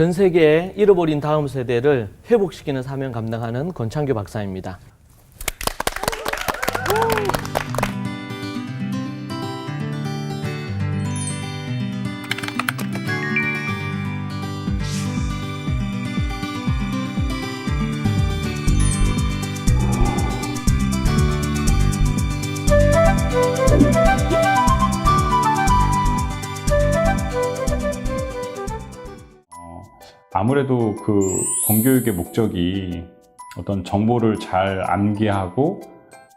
전 세계의 잃어버린 다음 세대를 회복시키는 사명 감당하는 권창규 박사입니다. 아무래도 그 공교육의 목적이 어떤 정보를 잘 암기하고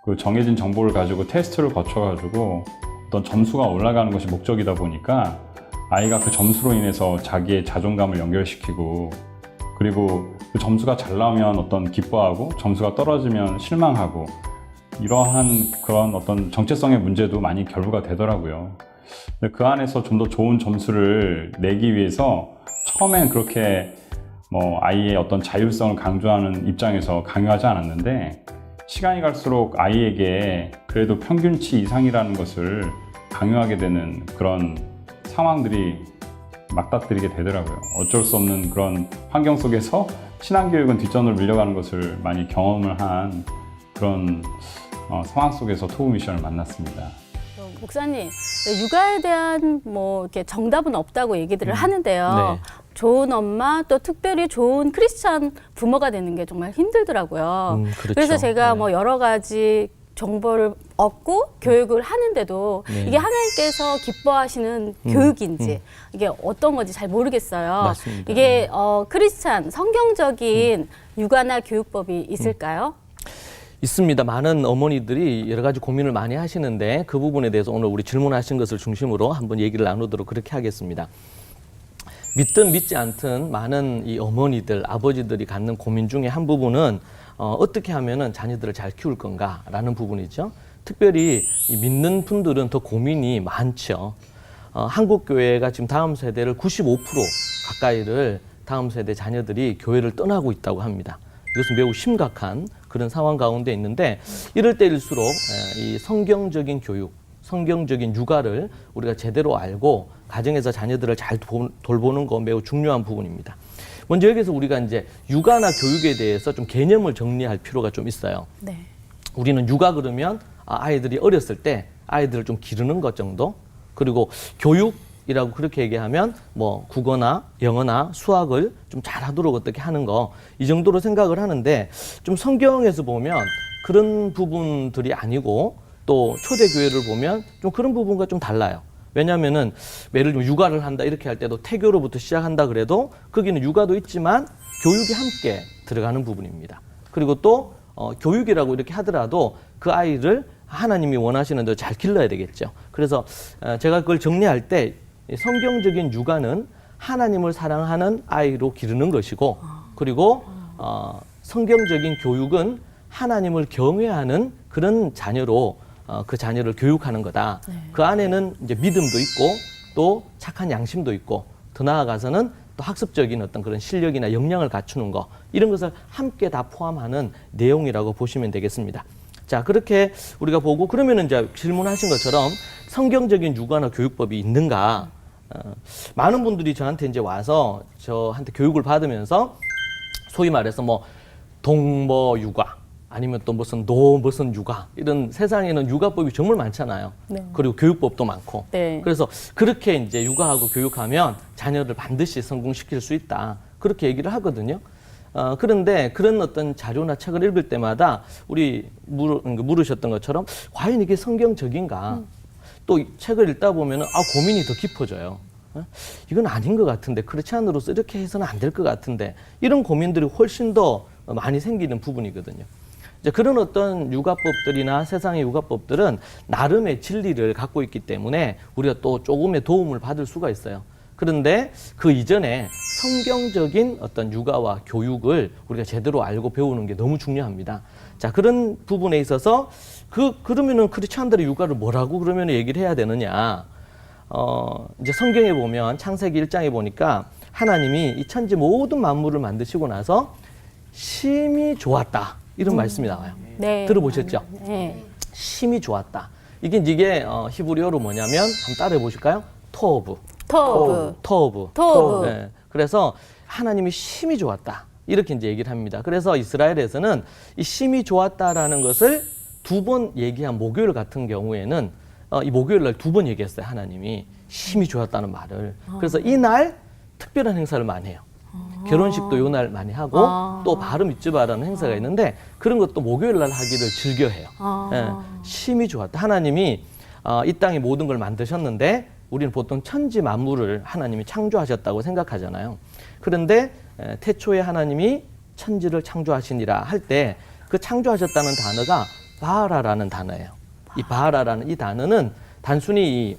그 정해진 정보를 가지고 테스트를 거쳐가지고 어떤 점수가 올라가는 것이 목적이다 보니까 아이가 그 점수로 인해서 자기의 자존감을 연결시키고 그리고 그 점수가 잘 나오면 어떤 기뻐하고 점수가 떨어지면 실망하고 이러한 그런 어떤 정체성의 문제도 많이 결부가 되더라고요. 근데 그 안에서 좀 더 좋은 점수를 내기 위해서 처음엔 그렇게 아이의 어떤 자율성을 강조하는 입장에서 강요하지 않았는데 시간이 갈수록 아이에게 그래도 평균치 이상이라는 것을 강요하게 되는 그런 상황들이 맞닥뜨리게 되더라고요. 어쩔 수 없는 그런 환경 속에서 친환교육은 뒷전으로 밀려가는 것을 많이 경험을 한 그런 상황 속에서 토부 미션을 만났습니다. 목사님, 육아에 대한 이렇게 정답은 없다고 얘기들을 하는데요. 네. 좋은 엄마 또 특별히 좋은 크리스찬 부모가 되는 게 정말 힘들더라고요. 그렇죠. 그래서 제가 네. 여러 가지 정보를 얻고 교육을 하는데도 네. 이게 하나님께서 기뻐하시는 교육인지 이게 어떤 건지 잘 모르겠어요. 맞습니다. 이게 크리스찬 성경적인 육아나 교육법이 있을까요? 있습니다. 많은 어머니들이 여러 가지 고민을 많이 하시는데 그 부분에 대해서 오늘 우리 질문하신 것을 중심으로 한번 얘기를 나누도록 그렇게 하겠습니다. 믿든 믿지 않든 많은 이 어머니들, 아버지들이 갖는 고민 중에 한 부분은 어떻게 하면은 자녀들을 잘 키울 건가라는 부분이죠. 특별히 이 믿는 분들은 더 고민이 많죠. 한국 교회가 지금 다음 세대를 95% 가까이를 다음 세대 자녀들이 교회를 떠나고 있다고 합니다. 이것은 매우 심각한 그런 상황 가운데 있는데 이럴 때일수록 이 성경적인 교육, 성경적인 육아를 우리가 제대로 알고 가정에서 자녀들을 잘 돌보는 거 매우 중요한 부분입니다. 먼저 여기서 우리가 이제 육아나 교육에 대해서 좀 개념을 정리할 필요가 좀 있어요. 네. 우리는 육아 그러면 아이들이 어렸을 때 아이들을 좀 기르는 것 정도, 그리고 교육이라고 그렇게 얘기하면 국어나 영어나 수학을 좀 잘하도록 어떻게 하는 거, 이 정도로 생각을 하는데 좀 성경에서 보면 그런 부분들이 아니고 또 초대교회를 보면 좀 그런 부분과 좀 달라요. 왜냐하면은 예를 들면 육아를 한다 이렇게 할 때도 태교로부터 시작한다 그래도 거기는 육아도 있지만 교육이 함께 들어가는 부분입니다. 그리고 또 교육이라고 이렇게 하더라도 그 아이를 하나님이 원하시는 대로 잘 길러야 되겠죠. 그래서 제가 그걸 정리할 때 성경적인 육아는 하나님을 사랑하는 아이로 기르는 것이고, 그리고 성경적인 교육은 하나님을 경외하는 그런 자녀로 그 자녀를 교육하는 거다. 네. 그 안에는 이제 믿음도 있고 또 착한 양심도 있고 더 나아가서는 또 학습적인 어떤 그런 실력이나 역량을 갖추는 거, 이런 것을 함께 다 포함하는 내용이라고 보시면 되겠습니다. 자, 그렇게 우리가 보고 그러면은 이제 질문하신 것처럼 성경적인 육아나 교육법이 있는가? 많은 분들이 저한테 이제 와서 저한테 교육을 받으면서 소위 말해서 동머 육아 아니면 또 무슨 육아, 이런 세상에는 육아법이 정말 많잖아요. 네. 그리고 교육법도 많고. 네. 그래서 그렇게 이제 육아하고 교육하면 자녀를 반드시 성공시킬 수 있다. 그렇게 얘기를 하거든요. 그런데 그런 어떤 자료나 책을 읽을 때마다 우리 물으셨던 것처럼 과연 이게 성경적인가? 또 책을 읽다 보면은 고민이 더 깊어져요. 이건 아닌 것 같은데, 크리스찬으로서 이렇게 해서는 안 될 것 같은데, 이런 고민들이 훨씬 더 많이 생기는 부분이거든요. 이제 그런 어떤 육아법들이나 세상의 육아법들은 나름의 진리를 갖고 있기 때문에 우리가 또 조금의 도움을 받을 수가 있어요. 그런데 그 이전에 성경적인 어떤 육아와 교육을 우리가 제대로 알고 배우는 게 너무 중요합니다. 자, 그런 부분에 있어서 그러면은 크리스찬들의 육아를 뭐라고 그러면 얘기를 해야 되느냐? 이제 성경에 보면 창세기 1장에 보니까 하나님이 이 천지 모든 만물을 만드시고 나서 심히 좋았다, 이런 말씀이 나와요. 네. 들어보셨죠? 네. 심히 좋았다. 이게 히브리어로 뭐냐면 한번 따라해 보실까요? 토브. 토브. 토브. 토브. 네. 그래서 하나님이 심히 좋았다. 이렇게 이제 얘기를 합니다. 그래서 이스라엘에서는 이 심히 좋았다라는 것을 2번 얘기한 목요일 같은 경우에는 이 목요일 날 2번 얘기했어요. 하나님이 심히 좋았다는 말을. 그래서 이날 특별한 행사를 많이 해요. 결혼식도 요 날 많이 하고 또 바르 미tz바라는 행사가 있는데 그런 것도 목요일 날 하기를 즐겨해요. 예, 심히 좋았다. 하나님이 이 땅의 모든 걸 만드셨는데 우리는 보통 천지 만물을 하나님이 창조하셨다고 생각하잖아요. 그런데 태초에 하나님이 천지를 창조하시니라 할 때 그 창조하셨다는 단어가 바라라는 단어예요. 이 바라라는 이 단어는 단순히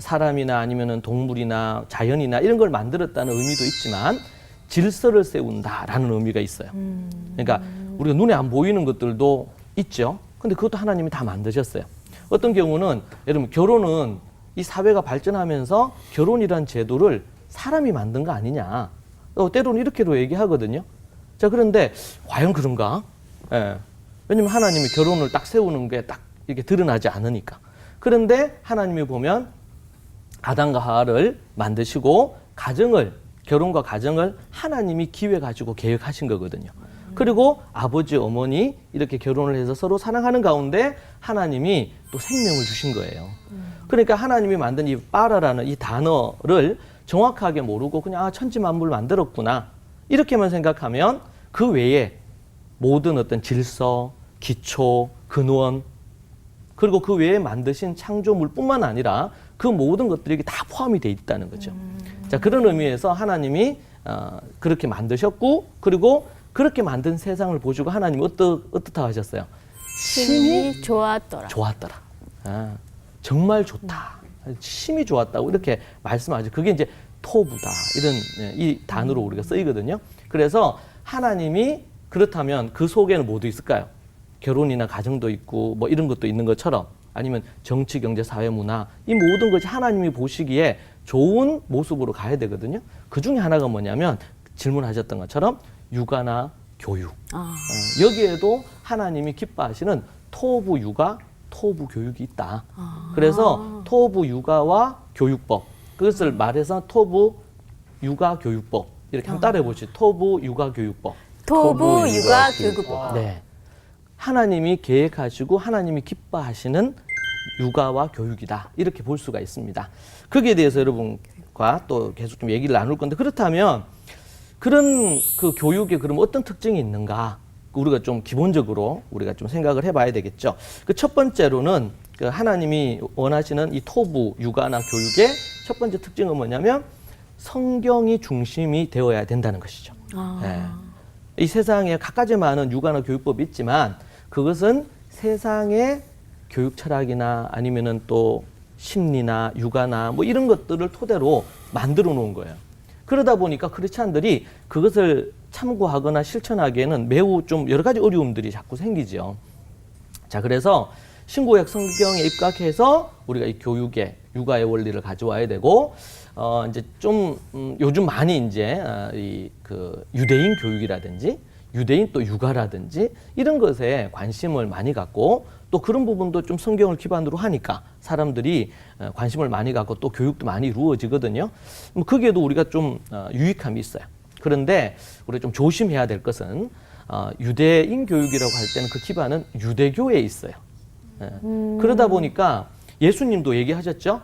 사람이나 아니면은 동물이나 자연이나 이런 걸 만들었다는 의미도 있지만 질서를 세운다라는 의미가 있어요. 그러니까 우리가 눈에 안 보이는 것들도 있죠. 근데 그것도 하나님이 다 만드셨어요. 어떤 경우는 여러분 결혼은 이 사회가 발전하면서 결혼이란 제도를 사람이 만든 거 아니냐. 때로는 이렇게도 얘기하거든요. 자, 그런데 과연 그런가? 예. 왜냐면 하나님이 결혼을 딱 세우는 게 딱 이렇게 드러나지 않으니까. 그런데 하나님이 보면 아담과 하와를 만드시고 결혼과 가정을 하나님이 기획하시고 계획하신 거거든요. 그리고 아버지, 어머니 이렇게 결혼을 해서 서로 사랑하는 가운데 하나님이 또 생명을 주신 거예요. 그러니까 하나님이 만든 이 바라라는 이 단어를 정확하게 모르고 그냥 천지 만물을 만들었구나 이렇게만 생각하면 그 외에 모든 어떤 질서, 기초, 근원 그리고 그 외에 만드신 창조물뿐만 아니라 그 모든 것들이 다 포함이 돼 있다는 거죠. 자, 그런 의미에서 하나님이 그렇게 만드셨고 그리고 그렇게 만든 세상을 보시고 하나님이 어떻다 하셨어요? 심히 좋았더라. 좋았더라. 정말 좋다. 심히 좋았다고 이렇게 말씀하죠. 그게 이제 토부다. 이런 이 단어로 우리가 쓰이거든요. 그래서 하나님이 그렇다면 그 속에는 뭐도 있을까요? 결혼이나 가정도 있고 뭐 이런 것도 있는 것처럼 아니면 정치, 경제, 사회, 문화 이 모든 것이 하나님이 보시기에 좋은 모습으로 가야 되거든요. 그 중에 하나가 뭐냐면 질문하셨던 것처럼 육아나 교육. 여기에도 하나님이 기뻐하시는 토부 육아, 토부 교육이 있다. 그래서 토부 육아와 교육법. 그것을 말해서 토부 육아 교육법. 이렇게 한번 따라해 보시죠. 토부 육아 교육법. 토부 육아 교육법. 네. 하나님이 계획하시고 하나님이 기뻐하시는 육아와 교육이다. 이렇게 볼 수가 있습니다. 거기에 대해서 여러분과 또 계속 좀 얘기를 나눌 건데 그렇다면 그런 그 교육에 그럼 어떤 특징이 있는가? 우리가 좀 기본적으로 우리가 좀 생각을 해봐야 되겠죠. 그 첫 번째로는 그 하나님이 원하시는 이 토부 육아나 교육의 첫 번째 특징은 뭐냐면 성경이 중심이 되어야 된다는 것이죠. 네. 이 세상에 갖가지 많은 육아나 교육법이 있지만 그것은 세상의 교육 철학이나 아니면은 또 심리나 육아나 뭐 이런 것들을 토대로 만들어 놓은 거예요. 그러다 보니까 크리스찬들이 그것을 참고하거나 실천하기에는 매우 좀 여러 가지 어려움들이 자꾸 생기죠. 자, 그래서 신구약 성경에 입각해서 우리가 이 교육의 육아의 원리를 가져와야 되고 이제 좀 요즘 많이 이제 이 그 유대인 교육이라든지 유대인 또 육아라든지 이런 것에 관심을 많이 갖고 또 그런 부분도 좀 성경을 기반으로 하니까 사람들이 관심을 많이 갖고 또 교육도 많이 이루어지거든요. 거기에도 우리가 좀 유익함이 있어요. 그런데 우리가 좀 조심해야 될 것은 유대인 교육이라고 할 때는 그 기반은 유대교에 있어요. 그러다 보니까 예수님도 얘기하셨죠.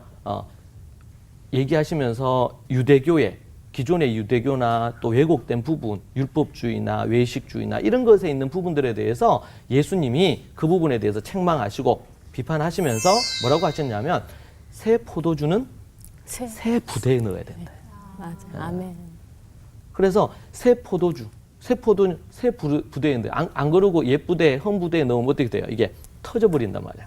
얘기하시면서 유대교에 기존의 유대교나 또 왜곡된 부분, 율법주의나 외식주의나 이런 것에 있는 부분들에 대해서 예수님이 그 부분에 대해서 책망하시고 비판하시면서 뭐라고 하셨냐면 새 포도주는 새 부대에 넣어야 된다. 맞아. 아멘. 그래서 새 포도주, 새 부대에 넣어요. 안 그러고 옛 부대, 헌 부대에 넣으면 어떻게 돼요? 이게 터져버린단 말이야.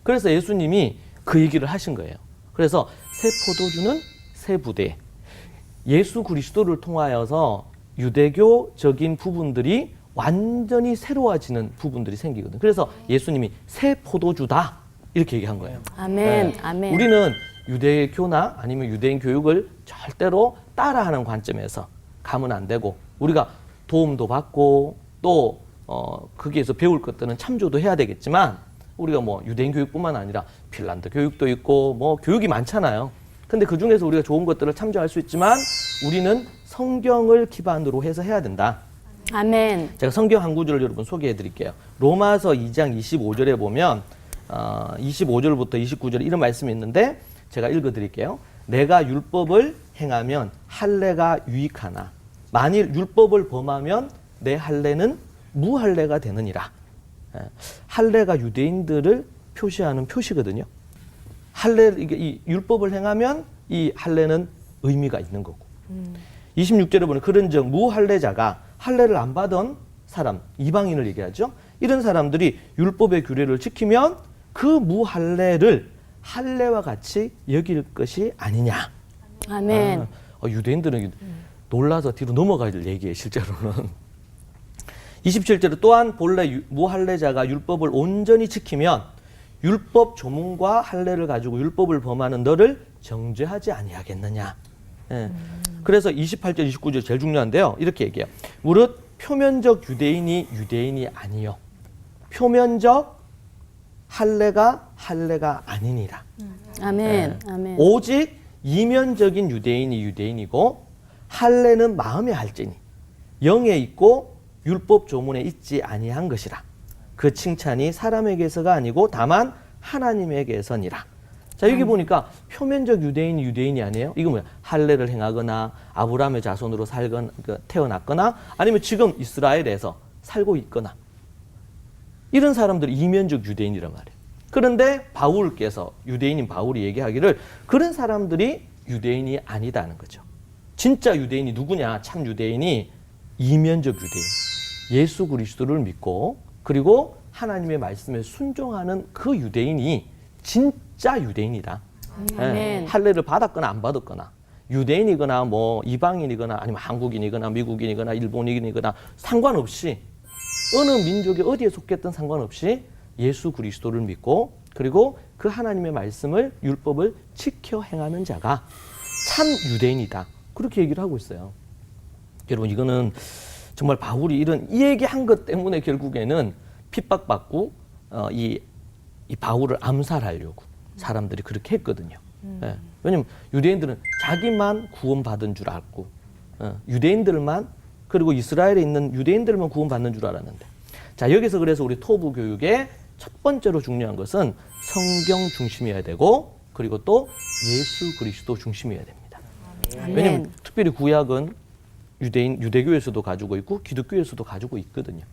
그래서 예수님이 그 얘기를 하신 거예요. 그래서 새 포도주는 새 부대에. 예수 그리스도를 통하여서 유대교적인 부분들이 완전히 새로워지는 부분들이 생기거든요. 그래서 예수님이 새 포도주다 이렇게 얘기한 거예요. 아멘. 아멘. 우리는 유대교나 아니면 유대인 교육을 절대로 따라하는 관점에서 가면 안 되고 우리가 도움도 받고 또 거기에서 배울 것들은 참조도 해야 되겠지만 우리가 뭐 유대인 교육뿐만 아니라 핀란드 교육도 있고 뭐 교육이 많잖아요. 근데 그 중에서 우리가 좋은 것들을 참조할 수 있지만 우리는 성경을 기반으로 해서 해야 된다. 아멘. 제가 성경 한 구절을 여러분 소개해 드릴게요. 로마서 2장 25절에 보면 25절부터 29절 이런 말씀이 있는데 제가 읽어 드릴게요. 내가 율법을 행하면 할례가 유익하나 만일 율법을 범하면 내 할례는 무할례가 되느니라. 할례가 유대인들을 표시하는 표시거든요. 할례 이게 이 율법을 행하면 이 할례는 의미가 있는 거고. 26절에 보면 그런즉 무할례자가 할례를 안 받은 사람, 이방인을 얘기하죠. 이런 사람들이 율법의 규례를 지키면 그 무할례를 할례와 같이 여길 것이 아니냐. 아멘. 유대인들은 놀라서 뒤로 넘어갈 얘기예요, 실제로는. 27절에 또한 본래 무할례자가 율법을 온전히 지키면 율법 조문과 할례를 가지고 율법을 범하는 너를 정죄하지 아니하겠느냐. 예. 그래서 28절, 29절 제일 중요한데요. 이렇게 얘기해요. 무릇 표면적 유대인이 유대인이 아니요. 표면적 할례가 아니니라. 아멘. 아멘. 오직 이면적인 유대인이 유대인이고 할례는 마음에 할지니 영에 있고 율법 조문에 있지 아니한 것이라. 그 칭찬이 사람에게서가 아니고 다만 하나님에게서니라. 자, 여기 보니까 표면적 유대인이 유대인이 아니에요. 이거 뭐야? 할례를 행하거나 아브라함의 자손으로 태어났거나 아니면 지금 이스라엘에서 살고 있거나 이런 사람들이 이면적 유대인이란 말이에요. 그런데 바울께서 유대인인 바울이 얘기하기를 그런 사람들이 유대인이 아니다는 거죠. 진짜 유대인이 누구냐? 참 유대인이 이면적 유대인. 예수 그리스도를 믿고 그리고 하나님의 말씀에 순종하는 그 유대인이 진짜 유대인이다. 아멘. 할례를 받았거나 안 받았거나 유대인이거나 뭐 이방인이거나 아니면 한국인이거나 미국인이거나 일본인이거나 상관없이 어느 민족에 어디에 속했든 상관없이 예수 그리스도를 믿고 그리고 그 하나님의 말씀을 율법을 지켜 행하는 자가 참 유대인이다. 그렇게 얘기를 하고 있어요. 여러분 이거는 정말 바울이 이 얘기한 것 때문에 결국에는 핍박받고 이 바울을 암살하려고 사람들이 그렇게 했거든요. 예. 왜냐면 유대인들은 자기만 구원받은 줄 알고 유대인들만 그리고 이스라엘에 있는 유대인들만 구원받는 줄 알았는데 자 여기서 그래서 우리 토부 교육의 첫 번째로 중요한 것은 성경 중심이어야 되고 그리고 또 예수 그리스도 중심이어야 됩니다. 아멘. 왜냐면 특별히 구약은 유대교에서도 가지고 있고 기독교에서도 가지고 있거든요.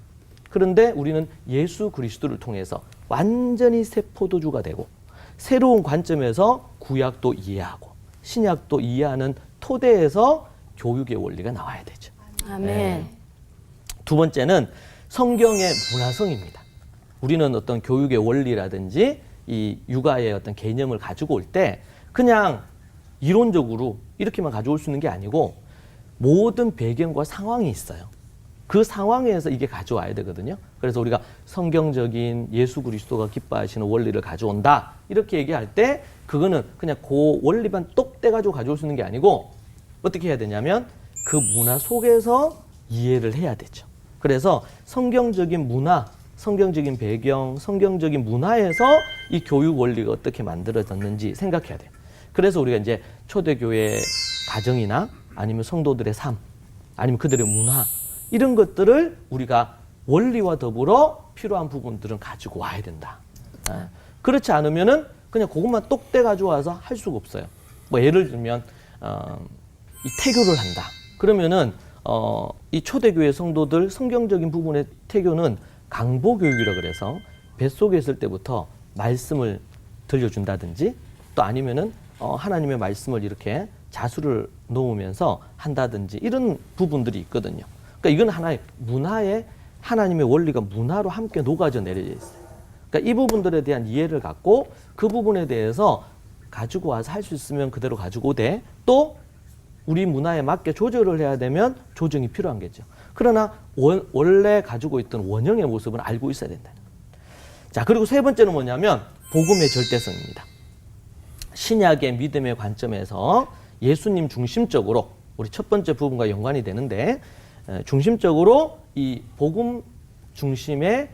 그런데 우리는 예수 그리스도를 통해서 완전히 새 포도주가 되고 새로운 관점에서 구약도 이해하고 신약도 이해하는 토대에서 교육의 원리가 나와야 되죠. 아멘. 두 번째는 성경의 문화성입니다. 우리는 어떤 교육의 원리라든지 이 육아의 어떤 개념을 가지고 올 때 그냥 이론적으로 이렇게만 가져올 수 있는 게 아니고 모든 배경과 상황이 있어요. 그 상황에서 이게 가져와야 되거든요. 그래서 우리가 성경적인 예수 그리스도가 기뻐하시는 원리를 가져온다. 이렇게 얘기할 때 그거는 그냥 그 원리만 똑 떼가지고 가져올 수 있는 게 아니고 어떻게 해야 되냐면 그 문화 속에서 이해를 해야 되죠. 그래서 성경적인 문화, 성경적인 배경, 성경적인 문화에서 이 교육 원리가 어떻게 만들어졌는지 생각해야 돼요. 그래서 우리가 이제 초대교회 가정이나 아니면 성도들의 삶, 아니면 그들의 문화 이런 것들을 우리가 원리와 더불어 필요한 부분들은 가지고 와야 된다. 그렇지 않으면은 그냥 그것만 똑대 가지고 와서 할 수가 없어요. 뭐 예를 들면 이 태교를 한다. 그러면은 이 초대교회 성도들 성경적인 부분의 태교는 강보교육이라 그래서 뱃속에 있을 때부터 말씀을 들려준다든지 또 아니면은 하나님의 말씀을 이렇게 자수를 놓으면서 한다든지 이런 부분들이 있거든요. 그러니까 이건 하나의 문화의 하나님의 원리가 문화로 함께 녹아져 내려져 있어요. 그러니까 이 부분들에 대한 이해를 갖고 그 부분에 대해서 가지고 와서 할 수 있으면 그대로 가지고 오되 또 우리 문화에 맞게 조절을 해야 되면 조정이 필요한 거죠. 그러나 원래 가지고 있던 원형의 모습은 알고 있어야 된다. 자, 그리고 세 번째는 뭐냐면 복음의 절대성입니다. 신약의 믿음의 관점에서 예수님 중심적으로 우리 첫 번째 부분과 연관이 되는데 중심적으로 이 복음 중심의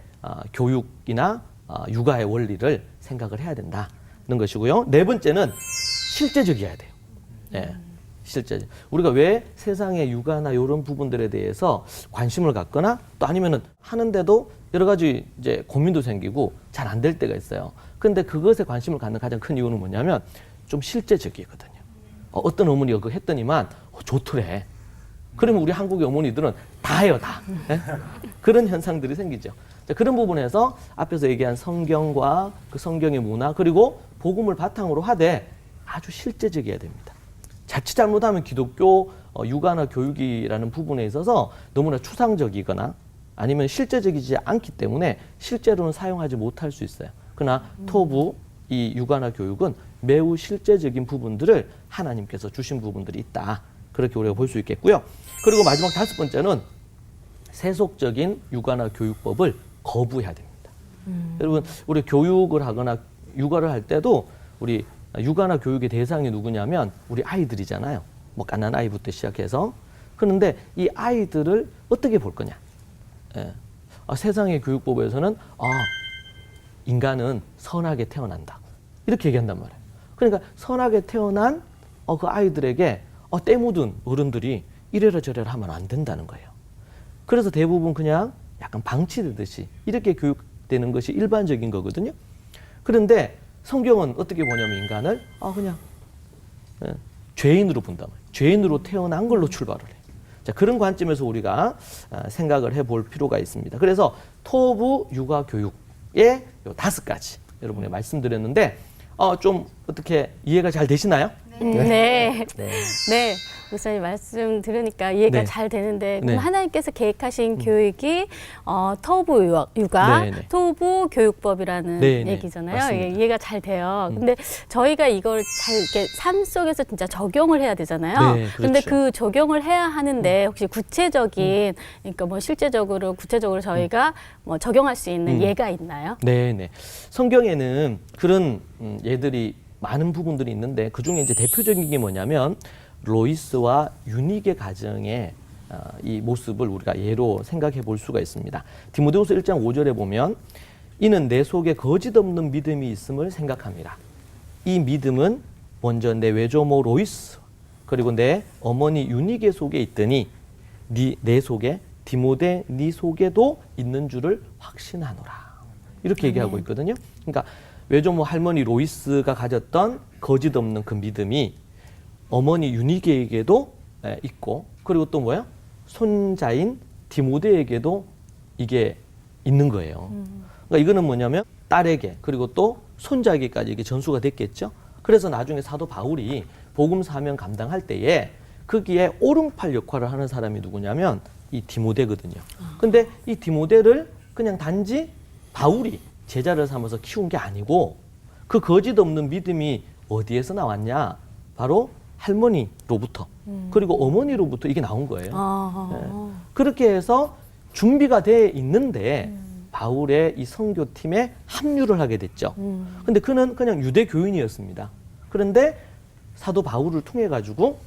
교육이나 육아의 원리를 생각을 해야 된다는 것이고요. 네 번째는 실제적이어야 돼요. 예. 실제 우리가 왜 세상의 육아나 이런 부분들에 대해서 관심을 갖거나 또 아니면은 하는데도 여러 가지 이제 고민도 생기고 잘 안 될 때가 있어요. 근데 그것에 관심을 갖는 가장 큰 이유는 뭐냐면 좀 실제적이거든요. 어떤 어머니가 그거 했더니만 좋더래. 그러면 우리 한국의 어머니들은 다 해요, 다. 네? 그런 현상들이 생기죠. 자, 그런 부분에서 앞에서 얘기한 성경과 그 성경의 문화 그리고 복음을 바탕으로 하되 아주 실제적이어야 됩니다. 자칫 잘못하면 기독교 육아나 교육이라는 부분에 있어서 너무나 추상적이거나 아니면 실제적이지 않기 때문에 실제로는 사용하지 못할 수 있어요. 그러나 토부 이 육아나 교육은 매우 실제적인 부분들을 하나님께서 주신 부분들이 있다. 그렇게 우리가 볼 수 있겠고요. 그리고 마지막 5번째는 세속적인 육아나 교육법을 거부해야 됩니다. 여러분, 우리 교육을 하거나 육아를 할 때도 우리 육아나 교육의 대상이 누구냐면 우리 아이들이잖아요. 뭐 갓난 아이부터 시작해서. 그런데 이 아이들을 어떻게 볼 거냐? 예. 세상의 교육법에서는 인간은 선하게 태어난다. 이렇게 얘기한단 말이에요. 그러니까 선하게 태어난 그 아이들에게 때 묻은 어른들이 이래라 저래라 하면 안 된다는 거예요. 그래서 대부분 그냥 약간 방치되듯이 이렇게 교육되는 것이 일반적인 거거든요. 그런데 성경은 어떻게 보냐면 인간을 그냥 죄인으로 본단 말이에요. 죄인으로 태어난 걸로 출발을 해요. 자, 그런 관점에서 우리가 생각을 해볼 필요가 있습니다. 그래서 토부 육아 교육의 요 5가지 여러분에 말씀드렸는데 좀 어떻게 이해가 잘 되시나요? 네. 네. 네. 목사님 말씀 들으니까 이해가 네. 잘 되는데 네. 그럼 하나님께서 계획하신 교육이 터부 육아, 네, 네. 토부 교육법이라는 네, 네. 얘기잖아요. 맞습니다. 이게 이해가 잘 돼요. 근데 저희가 이걸 잘 이렇게 삶 속에서 진짜 적용을 해야 되잖아요. 네, 근데 그렇죠. 그 적용을 해야 하는데 혹시 구체적인 그러니까 뭐 실제적으로 구체적으로 저희가 뭐 적용할 수 있는 예가 있나요? 네. 성경에는 그런 예들이 많은 부분들이 있는데 그 중에 이제 대표적인 게 뭐냐면 로이스와 유닉의 가정의 이 모습을 우리가 예로 생각해 볼 수가 있습니다. 디모데후서 1장 5절에 보면 이는 내 속에 거짓 없는 믿음이 있음을 생각합니다. 이 믿음은 먼저 내 외조모 로이스 그리고 내 어머니 유닉의 속에 있더니 내 속에 디모데 네 속에도 있는 줄을 확신하노라. 이렇게 얘기하고 있거든요. 그러니까 외조모 할머니 로이스가 가졌던 거짓 없는 그 믿음이 어머니 유니게에게도 있고 그리고 또 뭐야? 손자인 디모데에게도 이게 있는 거예요. 그러니까 이거는 뭐냐면 딸에게 그리고 또 손자에게까지 이게 전수가 됐겠죠. 그래서 나중에 사도 바울이 복음 사명 감당할 때에 거기에 오른팔 역할을 하는 사람이 누구냐면 이 디모데거든요. 근데 이 디모데를 그냥 단지 바울이 제자를 삼아서 키운 게 아니고 그 거짓 없는 믿음이 어디에서 나왔냐? 바로 할머니로부터 그리고 어머니로부터 이게 나온 거예요. 그렇게 해서 준비가 돼 있는데 바울의 이 선교팀에 합류를 하게 됐죠. 근데 그는 그냥 유대 교인이었습니다. 그런데 사도 바울을 통해 가지고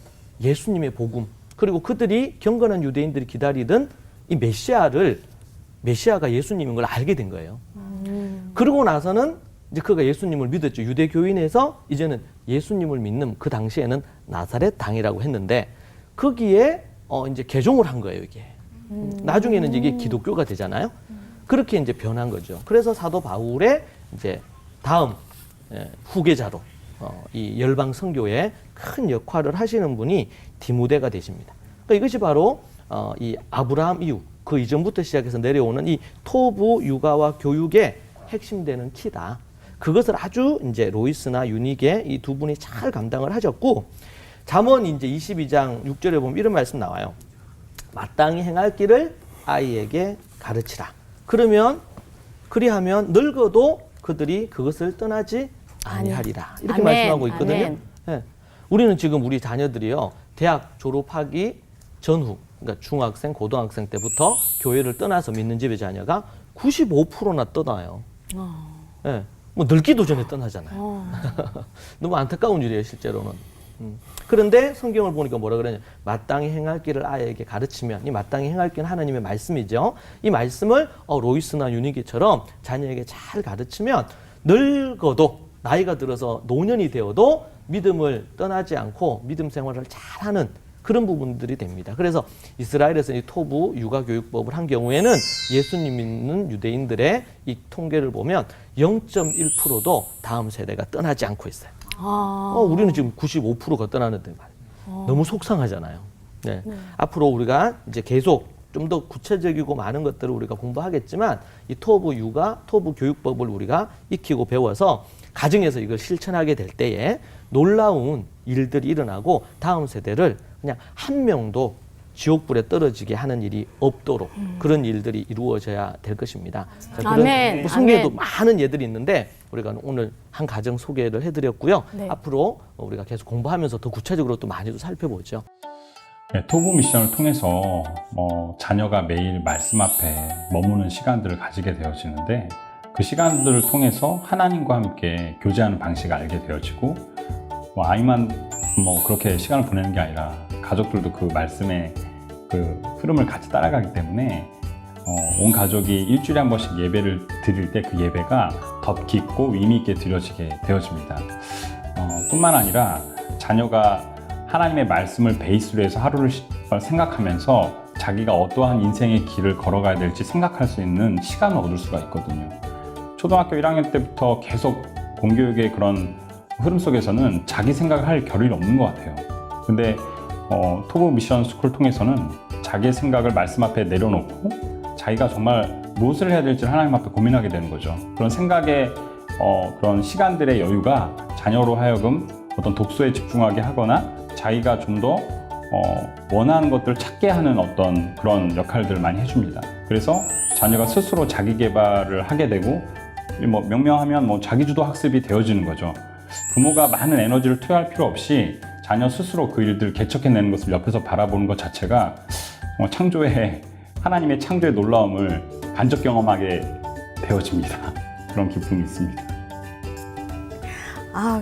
예수님의 복음 그리고 그들이 경건한 유대인들이 기다리던 이 메시아가 예수님인 걸 알게 된 거예요. 그러고 나서는 이제 그가 예수님을 믿었죠. 유대 교인에서 이제는 예수님을 믿는 그 당시에는 나사렛 당이라고 했는데 거기에 이제 개종을 한 거예요, 이게. 나중에는 이게 기독교가 되잖아요. 그렇게 이제 변한 거죠. 그래서 사도 바울의 이제 다음 후계자로 이 열방 선교에 큰 역할을 하시는 분이 디모데가 되십니다. 그러니까 이것이 바로 이 아브라함 이후 그 이전부터 시작해서 내려오는 이 토부 육아와 교육의 핵심되는 키다. 그것을 아주 이제 로이스나 유닉의 이 두 분이 잘 감당을 하셨고 잠언 이제 22장 6절에 보면 이런 말씀 나와요. 마땅히 행할 길을 아이에게 가르치라. 그리하면 늙어도 그들이 그것을 떠나지 아니하리라. 이렇게 아멘. 말씀하고 있거든요. 아멘. 네. 우리는 지금 우리 자녀들이요. 대학 졸업하기 전후 그러니까 중학생, 고등학생 때부터 교회를 떠나서 믿는 집의 자녀가 95%나 떠나요. 네. 뭐 늙기도 전에 떠나잖아요. 너무 안타까운 일이에요, 실제로는. 그런데 성경을 보니까 뭐라 그러냐. 마땅히 행할 길을 아이에게 가르치면 이 마땅히 행할 길은 하나님의 말씀이죠. 이 말씀을 로이스나 유니기처럼 자녀에게 잘 가르치면 늙어도 나이가 들어서 노년이 되어도 믿음을 떠나지 않고 믿음 생활을 잘하는 그런 부분들이 됩니다. 그래서 이스라엘에서 이 토부 육아교육법을 한 경우에는 예수님 믿는 유대인들의 이 통계를 보면 0.1%도 다음 세대가 떠나지 않고 있어요. 우리는 지금 95%가 떠나는데 말이에요. 너무 속상하잖아요. 네. 앞으로 우리가 이제 계속 좀 더 구체적이고 많은 것들을 우리가 공부하겠지만 이 토부 육아, 토부 교육법을 우리가 익히고 배워서 가정에서 이걸 실천하게 될 때에 놀라운 일들이 일어나고 다음 세대를 그냥 한 명도 지옥불에 떨어지게 하는 일이 없도록 그런 일들이 이루어져야 될 것입니다. 자, 아멘. 그런 성경에도 아멘. 많은 예들이 있는데 우리가 오늘 한 가정 소개를 해드렸고요. 네. 앞으로 우리가 계속 공부하면서 더 구체적으로 또 많이 또 살펴보죠. 네, 토부 미션을 통해서 자녀가 매일 말씀 앞에 머무는 시간들을 가지게 되어지는데 그 시간들을 통해서 하나님과 함께 교제하는 방식을 알게 되어지고 아이만 그렇게 시간을 보내는 게 아니라 가족들도 그 말씀의 그 흐름을 같이 따라가기 때문에 온 가족이 일주일에 한 번씩 예배를 드릴 때 그 예배가 더 깊고 의미 있게 드려지게 되어집니다. 뿐만 아니라 자녀가 하나님의 말씀을 베이스로 해서 하루를 생각하면서 자기가 어떠한 인생의 길을 걸어가야 될지 생각할 수 있는 시간을 얻을 수가 있거든요. 초등학교 1학년 때부터 계속 공교육의 그런 흐름 속에서는 자기 생각을 할 겨를이 없는 것 같아요. 근데 토부 미션 스쿨 통해서는 자기의 생각을 말씀 앞에 내려놓고 자기가 정말 무엇을 해야 될지 하나님 앞에 고민하게 되는 거죠. 그런 생각의 그런 시간들의 여유가 자녀로 하여금 어떤 독서에 집중하게 하거나 자기가 좀 더 원하는 것들을 찾게 하는 어떤 그런 역할들을 많이 해줍니다. 그래서 자녀가 스스로 자기 개발을 하게 되고 명명하면 자기주도 학습이 되어지는 거죠. 부모가 많은 에너지를 투여할 필요 없이 자녀 스스로 그 일들을 개척해내는 것을 옆에서 바라보는 것 자체가 하나님의 창조의 놀라움을 간접 경험하게 되어집니다. 그런 기쁨이 있습니다.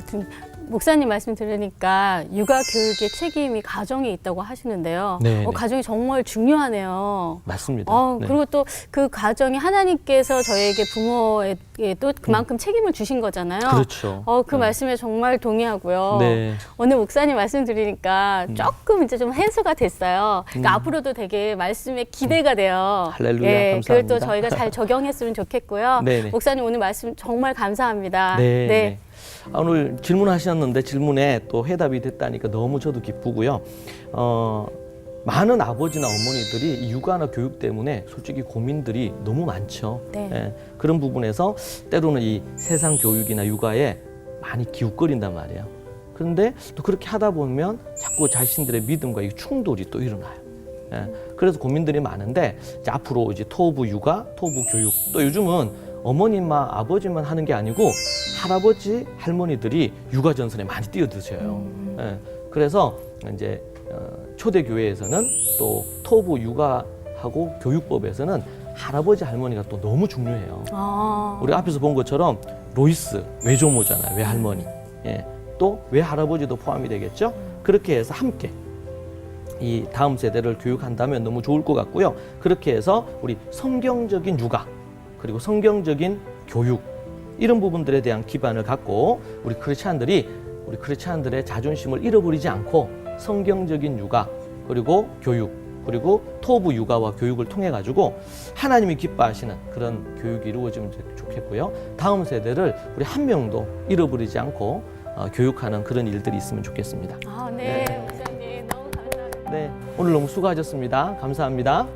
좀 목사님 말씀 들으니까 육아 교육의 책임이 가정에 있다고 하시는데요. 네, 네. 가정이 정말 중요하네요. 맞습니다. 네. 그리고 또 그 가정이 하나님께서 저에게 부모에게 또 그만큼 책임을 주신 거잖아요. 그렇죠. 그 말씀에 정말 동의하고요. 네. 오늘 목사님 말씀 들으니까 조금 이제 좀 해소가 됐어요. 그러니까 앞으로도 되게 말씀에 기대가 돼요. 할렐루야, 감사합니다. 그걸 또 저희가 잘 적용했으면 좋겠고요. 네네. 목사님 오늘 말씀 정말 감사합니다. 네. 네. 오늘 질문하셨는데 질문에 또 해답이 됐다니까 너무 저도 기쁘고요. 많은 아버지나 어머니들이 이 육아나 교육 때문에 솔직히 고민들이 너무 많죠. 네. 예, 그런 부분에서 때로는 이 세상 교육이나 육아에 많이 기웃거린단 말이에요. 그런데 또 그렇게 하다 보면 자꾸 자신들의 믿음과 이 충돌이 또 일어나요. 예, 그래서 고민들이 많은데 이제 앞으로 이제 토부 육아, 토부 교육 또 요즘은 어머님만 아버지만 하는 게 아니고 할아버지 할머니들이 육아 전선에 많이 뛰어드셔요. 예, 그래서 이제 초대 교회에서는 또 토부 육아하고 교육법에서는 할아버지 할머니가 또 너무 중요해요. 우리 앞에서 본 것처럼 로이스 외조모잖아요, 외할머니. 예, 또 외할아버지도 포함이 되겠죠. 그렇게 해서 함께 이 다음 세대를 교육한다면 너무 좋을 것 같고요. 그렇게 해서 우리 성경적인 육아 그리고 성경적인 교육 이런 부분들에 대한 기반을 갖고 우리 크리스찬들의 자존심을 잃어버리지 않고 성경적인 육아 그리고 교육 그리고 토부 육아와 교육을 통해 가지고 하나님이 기뻐하시는 그런 교육이 이루어지면 좋겠고요. 다음 세대를 우리 한 명도 잃어버리지 않고 교육하는 그런 일들이 있으면 좋겠습니다. 네, 목사님 너무 감사합니다. 네, 오늘 너무 수고하셨습니다. 감사합니다.